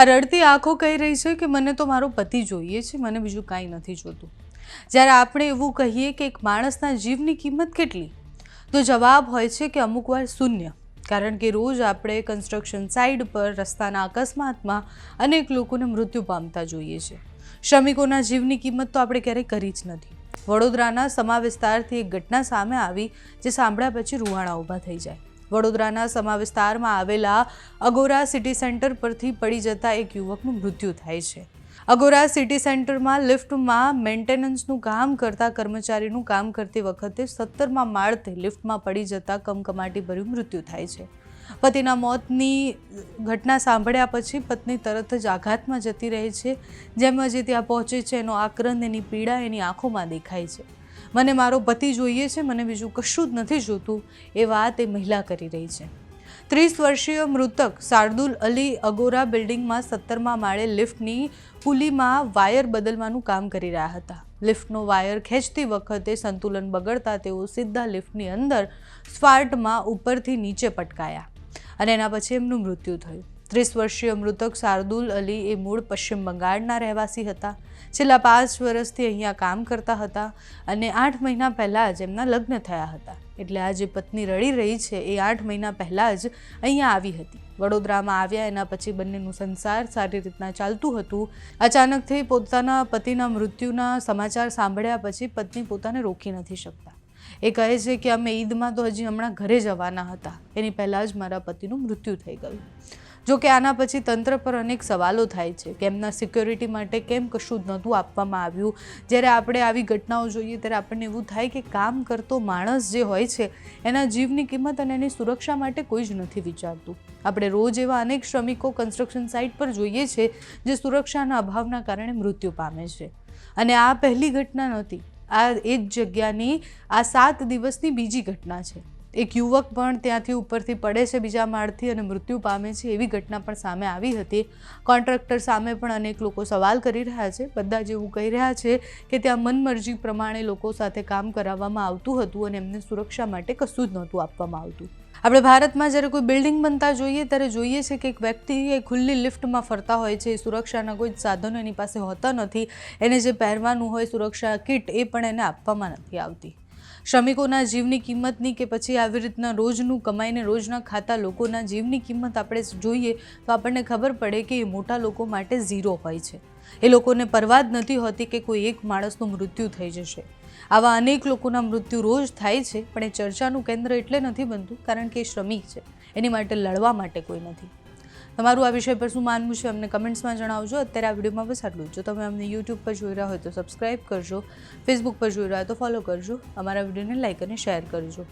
આ રડતી આંખો કહી રહી છે કે મને તો મારો પતિ જોઈએ છે, મને બીજું કાંઈ નથી જોતું. જ્યારે આપણે એવું કહીએ કે એક માણસના જીવની કિંમત કેટલી, તો જવાબ હોય છે કે અમુક વાર શૂન્ય. કારણ કે રોજ આપણે કન્સ્ટ્રક્શન સાઇટ પર, રસ્તાના અકસ્માતમાં અનેક લોકોને મૃત્યુ પામતા જોઈએ છે. શ્રમિકોના જીવની કિંમત તો આપણે ક્યારેય કરી જ નથી. વડોદરાના સમા વિસ્તારથી એક ઘટના સામે આવી જે સાંભળ્યા પછી રૂવાણા ઊભા થઈ જાય. વડોદરાના સમા વિસ્તારમાં આવેલા અગોરા સિટી સેન્ટર પરથી પડી જતા એક યુવકનું મૃત્યુ થાય છે. અગોરા સિટી સેન્ટરમાં લિફ્ટમાં મેન્ટેનન્સનું કામ કરતા કર્મચારીનું કામ કરતી વખતે 17મા માળથી લિફ્ટમાં પડી જતા કમકમાટીભર્યું મૃત્યુ થાય છે. પતિના મોતની ઘટના સાંભળ્યા પછી પત્ની તરત જ આઘાતમાં જતી રહે છે. જેમ જ ત્યાં પહોંચે છે એનો આક્રંદ, એની પીડા એની આંખોમાં દેખાય છે. મને મારો પતિ જોઈએ છે, મને બીજું કશું જ નથી જોતું, એ વાત એ મહિલા કરી રહી છે. 30 વર્ષીય મૃતક શાર્દુલ અલી અગોરા બિલ્ડિંગમાં 17મા માળે લિફ્ટની પુલીમાં વાયર બદલવાનું કામ કરી રહ્યા હતા. લિફ્ટનો વાયર ખેંચતી વખતે સંતુલન બગડતા તેઓ સીધા લિફ્ટની અંદર સ્પાર્ટમાં ઉપરથી નીચે પટકાયા અને એના પછી એમનું મૃત્યુ થયું. 30 વર્ષીય મૃતક શાર્દુલ અલી એ મૂળ પશ્ચિમ બંગાળના રહેવાસી હતા. છેલ્લા 5 વર્ષથી અહીંયા કામ કરતા હતા અને 8 મહિના પહેલાં જ એમના લગ્ન થયા હતા. એટલે આ જે પત્ની રડી રહી છે એ 8 મહિના પહેલાં જ અહીંયા આવી હતી. વડોદરામાં આવ્યા એના પછી બંનેનું સંસાર સારી રીતના ચાલતું હતું. અચાનકથી પોતાના પતિના મૃત્યુના સમાચાર સાંભળ્યા પછી પત્ની પોતાને રોકી નથી શકતા. એ કહે છે કે અમે ઈદમાં તો હજી હમણાં ઘરે જવાના હતા, એની પહેલાં જ મારા પતિનું મૃત્યુ થઈ ગયું. જો કે આના પછી તંત્ર પર અનેક સવાલો થાય છે કે એમના સિક્યોરિટી માટે કેમ કશું જ નહોતું આપવામાં આવ્યું. જ્યારે આપણે આવી ઘટનાઓ જોઈએ ત્યારે આપણને એવું થાય કે કામ કરતો માણસ જે હોય છે એના જીવની કિંમત અને એની સુરક્ષા માટે કોઈ જ નથી વિચારતું. આપણે રોજ એવા અનેક શ્રમિકો કન્સ્ટ્રક્શન સાઇટ પર જોઈએ છે જે સુરક્ષાના અભાવના કારણે મૃત્યુ પામે છે. અને આ પહેલી ઘટના નહોતી. આ એ જ જગ્યાની આ 7 દિવસની બીજી ઘટના છે. એક યુવક પણ ત્યાંથી ઉપરથી પડે છે બીજા માળથી અને મૃત્યુ પામે છે. એવી ઘટના પણ સામે આવી હતી. કોન્ટ્રાક્ટર સામે પણ અનેક લોકો સવાલ કરી રહ્યા છે. બધા જ એવું કહી રહ્યા છે કે ત્યાં મનમરજી પ્રમાણે લોકો સાથે કામ કરાવવામાં આવતું હતું અને એમને સુરક્ષા માટે કશું જ નહોતું આપવામાં આવતું. આપણે ભારતમાં જ્યારે કોઈ બિલ્ડિંગ બનતા જોઈએ ત્યારે જોઈએ છે કે એક વ્યક્તિ એ ખુલ્લી લિફ્ટમાં ફરતા હોય છે. સુરક્ષાના કોઈ જ સાધનો એની પાસે હોતા નથી. એને જે પહેરવાનું હોય સુરક્ષા કિટ એ પણ એને આપવામાં નથી આવતી. શ્રમિકોના જીવની કિંમતની કે પછી આવી રીતના રોજનું કમાઈને રોજના ખાતા લોકોના જીવની કિંમત આપણે જોઈએ તો આપણને ખબર પડે કે એ મોટા લોકો માટે ઝીરો હોય છે. એ લોકોને પરવા જ નથી હોતી કે કોઈ એક માણસનું મૃત્યુ થઈ જશે. આવા અનેક લોકોના મૃત્યુ રોજ થાય છે, પણ એ ચર્ચાનું કેન્દ્ર એટલે નથી બનતું કારણ કે એ શ્રમિક છે, એની માટે લડવા માટે કોઈ નથી. તમારું આ વિષય પર શું માનવું છે અમને કમેન્ટ્સમાં જણાવજો. અત્યારે આ વિડીયોમાં બસ આટલું જ. જો તમે અમને યુટ્યુબ પર જોઈ રહ્યા હોય તો સબસ્ક્રાઈબ કરજો, ફેસબુક પર જોઈ રહ્યા હોય તો ફોલો કરજો, અમારા વિડીયોને લાઇક અને શેર કરજો.